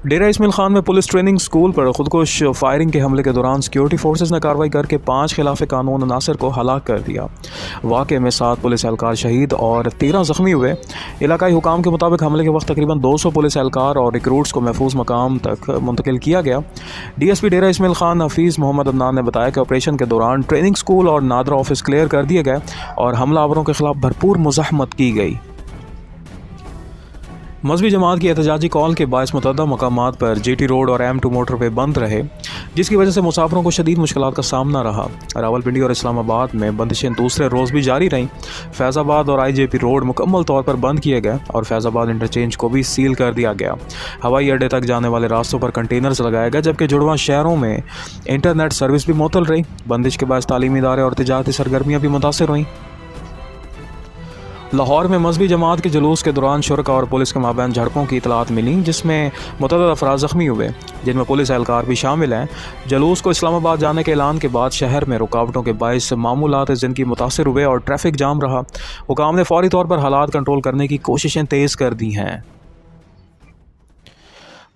डेरा इस्माइल खान में police training school पर खुदकुश firing के हमले के दौरान सिक्योरिटी फोर्सेज ने कार्रवाई करके 5 खिलाफ कानून नासिर को हलाक कर दिया। वाक़े में 7 पुलिस एहलकार शहीद और 13 ज़ख्मी हुए। इलाकाई हुकाम के मुताबिक हमले के वक्त तकरीबन 200 पुलिस एहलकार और रिक्रूट्स को महफूज मकाम तक मुंतकिल किया गया। DSP डेरा इस्माइल खान हफीज़ मोहम्मद अदनान ने बताया कि ऑपरेशन के दौरान ट्रेनिंग स्कूल और नादरा ऑफिस क्लियर कर दिए गए और हमलावरों के खिलाफ भरपूर मुज़ाहमत की गई। मजहबी जमात की एहतजाजी कॉल के बायस मुतअद्दिद मकामात पर GT रोड और M2 मोटरवे बंद रहे, जिसकी वजह से मुसाफिरों को शदीद मुश्किलात का सामना रहा। रावलपिंडी और इस्लामाबाद में बंदिशें दूसरे रोज़ भी जारी रहीं। फैज़ाबाद और IJP रोड मुकम्मल तौर पर बंद किए गए और फैज़ाबाद इंटरचेंज को भी सील कर दिया गया। हवाई अड्डे तक जाने वाले रास्तों पर कंटेनर्स लगाए गए, जबकि जुड़वां शहरों में इंटरनेट सर्विस भी मुअत्तल रही। बंदिश के बाद तालीमी इदारे और तिजारती सरगर्मियाँ भी मुतासिर हुईं। लाहौर में मजहबी जमात के जुलूस के दौरान शुरका और पुलिस के माबैन झड़पों की इतलात मिली, जिसमें मुतअद्दिद अफराद ज़ख्मी हुए, जिनमें पुलिस एहलकार भी शामिल हैं। जुलूस को इस्लामाबाद जाने के ऐलान के बाद शहर में रुकावटों के बायस मामूलात ज़िंदगी मुतासिर हुए और ट्रैफिक जाम रहा। हुकाम ने फौरी तौर पर हालात कंट्रोल करने की कोशिशें तेज़ कर दी हैं।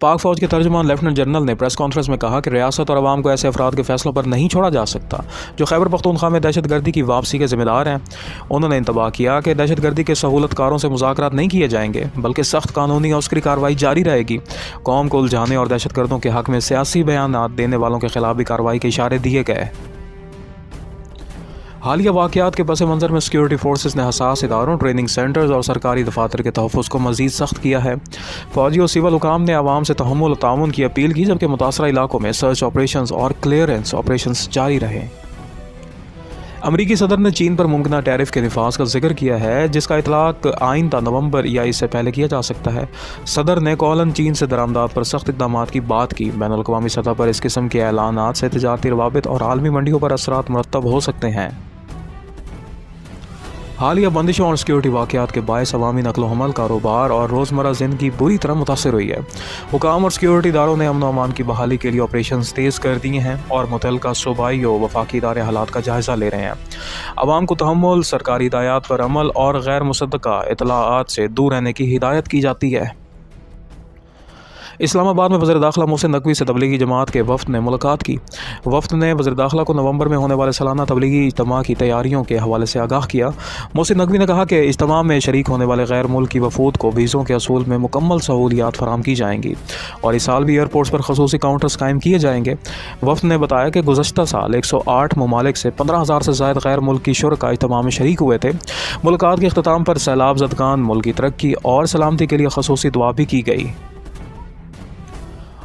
पाक फ़ौज के तर्जुमान लेफ्टिनेंट जनरल ने प्रेस कॉन्फ्रेंस में कहा कि रियासत और अवाम को ऐसे अफराद के फैसलों पर नहीं छोड़ा जा सकता जो खैबर पख्तूनख्वा में दहशत गर्दी की वापसी के ज़िम्मेदार हैं। उन्होंने इंतबाह किया कि दहशत गर्दी के सहूलतकारों से मुज़ाकरात नहीं किए जाएंगे, बल्कि सख्त कानूनी और उसकी कार्रवाई जारी रहेगी। कौम को उलझाने और दहशत गर्दों के हक़ में सियासी बयानात देने वालों के खिलाफ भी कार्रवाई के इशारे दिए गए। हालिया वाक़यात के पस मंज़र में सिक्योरिटी फोर्सेस ने हसास इदारों, ट्रेनिंग सेंटर्स और सरकारी दफातर के तहफ़्फ़ुज़ को मज़ीद सख्त किया है। फ़ौजी और सिविल हुकाम ने आवाम से तहम्मुल और ताउन की अपील की, जबकि मुतासरा इलाकों में सर्च ऑपरेशंस और क्लियरेंस ऑपरेशंस जारी रहे। अमरीकी सदर ने चीन पर मुमकिन टैरिफ के निफाज का जिक्र किया है, जिसका इतलाक आइंदा नवंबर या इससे पहले किया जा सकता है। सदर ने कौलन चीन से दरामदात पर सख्त इक़दामात की बात की। बैनुल अक़वामी सतह पर इस किस्म के ऐलानात से तिजारती रवाबित और आलमी मंडियों पर असरात मुरत्तब हो सकते हैं। हालिया बंदिशों और सिक्योरिटी वाक़यात के बायस अवामी नकलो हमल, कारोबार और रोज़मर्रा ज़िंदगी बुरी तरह मुतासर हुई है। हुकाम और सिक्योरिटी इदारों ने अमन व अमान की बहाली के लिए ऑपरेशन तेज़ कर दिए हैं और मुतल्लिका सूबाई व वफाकी इदारे हालात का जायज़ा ले रहे हैं। अवाम को तहम्मुल, सरकारी हिदायत पर अमल और गैर मुसद्दक़ा इतलाआत से दूर रहने की हिदायत की जाती है। इस्लामाबाद में वज़ीर दाखिला मोहसिन नकवी से तबलीगी जमात के वफ़द ने मुलाकात की। वफ़द ने वज़ीर दाखिला को नवंबर में होने वाले सालाना तबलीगी इज्तिमा की तैयारियों के हवाले से आगाह किया। मोहसिन नकवी ने कहा कि इज्तिमा में शरीक होने वाले गैर मुल्की वफूद को वीज़ों के असूल में मुकम्मल सहूलियात फराहम की जाएंगी और इस साल भी एयरपोर्ट्स पर खसूसी काउंटर्स कायम किए जाएंगे। वफ़द ने बताया कि गुज़श्ता साल 108 ममालिक से 15,000 से ज़ायद गैर मुल्की शुरका इज्तिमा में शरीक हुए थे। मुलाकात के अख्ताम पर सैलाब ज़दगान, मुल्की तरक्की और सलामती के लिए खसूसी दुआ भी की गई।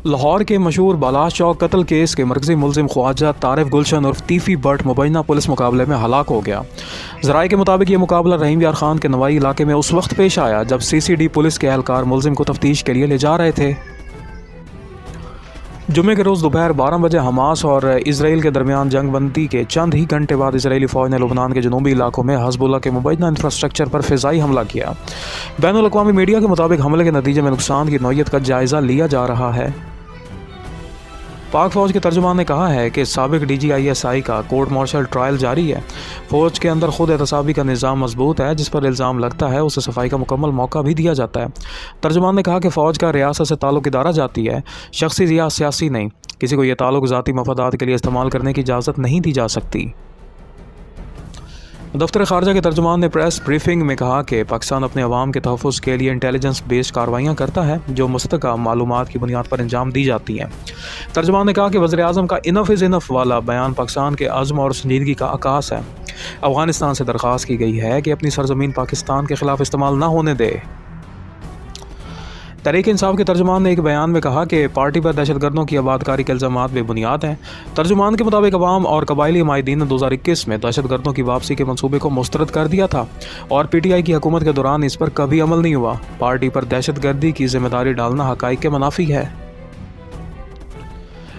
लाहौर के मशहूर बालाश चौक कत्ल केस के मरकज़ी मुलजिम ख्वाजा तारिफ गुलशन उर्फ तीफ़ी बट मुबैना पुलिस मुकाबले में हलाक हो गया। ज़राए के मुताबिक ये मुकाबला रहीम यार खान के नवाई इलाके में उस वक्त पेश आया जब CCD पुलिस के एहलकार मुलजिम को तफ्तीश के लिए ले जा रहे थे। जुमे के रोज़ दोपहर 12 बजे हमास और इसराइल के दरमियान जंग बंदी के चंद ही घंटे बाद इसराइली फ़ौज ने लुबनान के जनूबी इलाकों में हज़बुल्लाह के मुबैना इंफ्रास्ट्रक्चर पर फ़िज़ाई हमला किया। बैनुल अक़वामी मीडिया के मुताबिक हमले के नतीजे में नुकसान की नौइयत का जायज़ा लिया जा रहा है। पाक फ़ौज के तर्जुमान ने कहा है कि साबिक DGISI का कोर्ट मार्शल ट्रायल जारी है। फ़ौज के अंदर खुद एहतसाबी का निज़ाम मजबूत है, जिस पर इल्ज़ाम लगता है उसे सफाई का मुकम्मल मौका भी दिया जाता है। तर्जुमान ने कहा कि फ़ौज का रियासत से ताल्लुक़ इदारा जाती है, शख्सी या सियासी नहीं। किसी को यह ताल्लुक़ ज़ाती मफादात के लिए इस्तेमाल करने की इजाज़त नहीं दी जा सकती। दफ्तर ख़ारजा के तर्जुमान ने प्रेस ब्रीफिंग में कहा कि पाकिस्तान अपने अवाम के तहफ़्फ़ुज़ के लिए इंटेलिजेंस बेस्ड कार्रवाइयाँ करता है, जो मुस्तक़ा मालूमात की बुनियाद पर अंजाम दी जाती हैं। तर्जुमान ने कहा कि वज़ीर आज़म का इनफ़ इज़ इनफ़ वाला बयान पाकिस्तान के अज़्म और संजीदगी का आकाश है। अफ़गानिस्तान से दरख्वास्त की गई है कि अपनी सरज़मीन पाकिस्तान के ख़िलाफ़ इस्तेमाल न होने दे। तहरीक इंसाफ के तर्जुमान ने एक बयान में कहा कि पार्टी पर दहशतगर्दों की आबादकारी के इल्ज़ामात बेबुनियाद हैं। तर्जुमान के मुताबिक अवाम और कबायली हमायदीन ने 2021 में दहशतगर्दों की वापसी के मंसूबे को मुस्तरद कर दिया था और PTI की हुकूमत के दौरान इस पर कभी अमल नहीं हुआ। पार्टी पर दहशतगर्दी की जिम्मेदारी डालना हक़ाइक़ के मुनाफी है।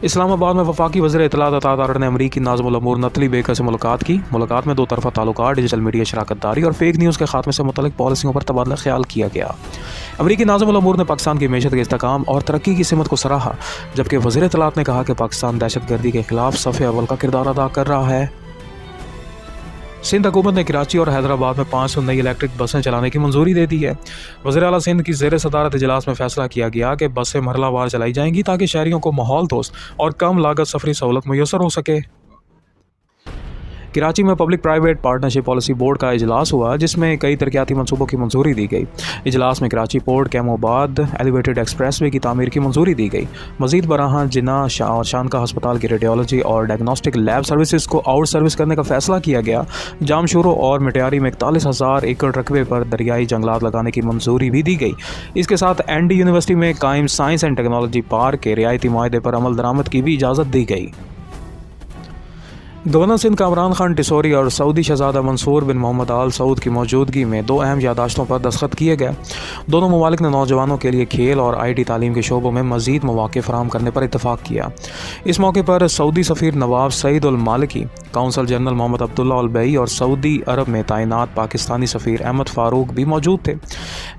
इस्लामाबाद में वफाकी वज़ीर इत्तलात अता तारड़ ने अमरीकी नाज़िमुल अमूर नतली बेकर से मुलाकात की। मुलाकात में 2 तरफ़ा ताल्लुकात, डिजिटल मीडिया शराकतदारी और फेक न्यूज़ के खात्मे से मुतल्लिक़ पॉलिसियों पर तबादला ख्याल किया गया। अमरीकी नाज़िमुल अमूर ने पाकिस्तान की मैशत के इस्तेहकाम और तरक्की की सिमत को सराहा, जबकि वज़ीर इत्तलात ने कहा कि पाकिस्तान दहशत गर्दी के खिलाफ सफ़े अव्वल का किरदार अदा कर रहा है। सिंध हुकूमत ने कराची और हैदराबाद में 500 नई इलेक्ट्रिक बसें चलाने की मंजूरी दे दी है। वज़ीर आला सिंध की ज़ेर सदारत इजलास में फैसला किया गया कि बसें मरहलावार चलाई जाएंगी ताकि शहरियों को माहौल दोस्त और कम लागत सफरी सहूलत मुयसर हो सके। कराची में public private partnership policy board का इजलास हुआ जिसमें कई तरक्याती मनसूबों की मंजूरी दी गई। इजलास में कराची पोर्ट कैमोबाद एलिवेटेड एक्सप्रेसवे की तामीर की मंजूरी दी गई। मजीद बराहां जिन्ना और शानका हस्पताल की रेडियोलॉजी और डायग्नोस्टिक लैब सर्विसेज को आउट सर्विस करने का फैसला किया गया। जामशोरो और मिटियारी में 41,000 एकड़ रकबे पर दरियाई जंगलात लगाने की मंजूरी भी दी गई। इसके साथ ND यूनिवर्सिटी में कायम साइंस एंड टेक्नोलॉजी पार्क के रियायती मुआहदे पर अमल दरामद की भी इजाज़त दी गई। गवर्नर सिंध कामरान खान टिसोरी और सऊदी शहजादा मंसूर बिन मोहम्मद आल सऊद की मौजूदगी में 2 अहम यादाश्तों पर दस्तखत किए गए। दोनों ममालिक ने नौजवानों के लिए खेल और IT तालीम के शोबों में मज़ीद मौक़े फ़राहम करने पर इतफ़ाक़ किया। इस मौके पर सऊदी सफ़ीर नवाब सईद उल मालिकी, काउंसल जनरल मोहम्मद अब्दुल्ला अल बई और सऊदी अरब में तैनात पाकिस्तानी सफ़ीर अहमद फ़ारूक भी मौजूद थे।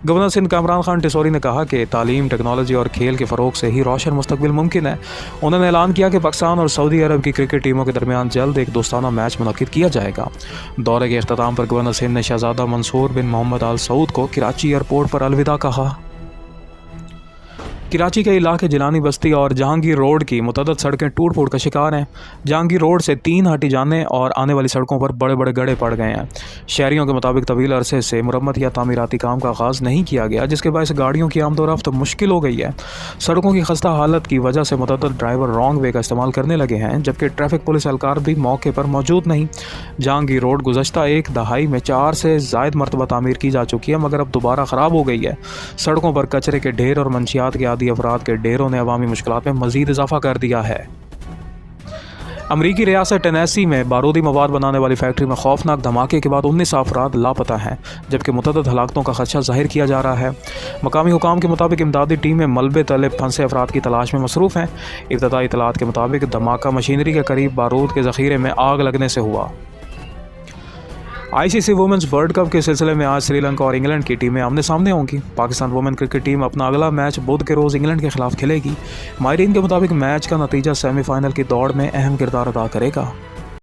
गवर्नर सिंध कामरान खान टिसोरी ने कहा कि तालीम, टेक्नोलॉजी और खेल के फ़रोग़ से ही रोशन मुस्तक़बिल मुमकिन है। उन्होंने ऐलान किया कि पाकिस्तान और सऊदी अरब की क्रिकेट टीमों के दरमियान जल्द एक दोस्ताना मैच मुनक़्क़िद किया जाएगा। दौरे के अख्ताम पर गवर्नर सिंध ने शहजादा मंसूर बिन मोहम्मद आल सऊद को कराची एयरपोर्ट पर अलविदा कहा। कराची के इलाके जिलानी बस्ती और जहांगीर रोड की मुतअद्दिद सड़कें टूट फूट का शिकार हैं। जहांगीर रोड से 3 हटी जाने और आने वाली सड़कों पर बड़े बड़े गड्ढे पड़ गए हैं। शहरियों के मुताबिक तवील अरसे से मुरम्मत या तामीराती काम का आगाज़ नहीं किया गया, जिसके बायस गाड़ियों की आमदोरफ्त मुश्किल हो गई है। सड़कों की खस्ता हालत की वजह से मुतअद्दिद ड्राइवर रॉन्ग वे का इस्तेमाल करने लगे हैं, जबकि ट्रैफिक पुलिस एहलकार भी मौके पर मौजूद नहीं। जहांगीर रोड गुज़श्ता 1 दहाई में 4 से ज़ायद मरतबा तामीर की जा चुकी है, मगर अब दोबारा ख़राब हो गई है। सड़कों पर कचरे के ढेर और मंशियात के आदि अफराद के ढेरों ने अवामी मुश्किलात में मज़ीद इजाफा कर दिया है। अमरीकी रियासत टेनेसी में बारूदी मवाद बनाने वाली फैक्ट्री में खौफनाक धमाके के बाद 19 अफराद लापता हैं, जबकि मुतअद्दिद हलाकतों का खदशा जाहिर किया जा रहा है। मकामी हुकाम के मुताबिक इमदादी टीमें मलबे तले फंसे अफराद की तलाश में मसरूफ़ हैं। इब्तदाई इतलात के मुताबिक धमाका मशीनरी के करीब बारूद के ज़ख़ीरे में आग लगने से हुआ। ICC वुमेंस वर्ल्ड कप के सिलसिले में आज श्रीलंका और इंग्लैंड की टीमें आमने सामने होंगी। पाकिस्तान वुमेन क्रिकेट टीम अपना अगला मैच बुध के रोज़ इंग्लैंड के खिलाफ खेलेगी। माहिरीन के मुताबिक मैच का नतीजा सेमीफाइनल की दौड़ में अहम किरदार अदा करेगा।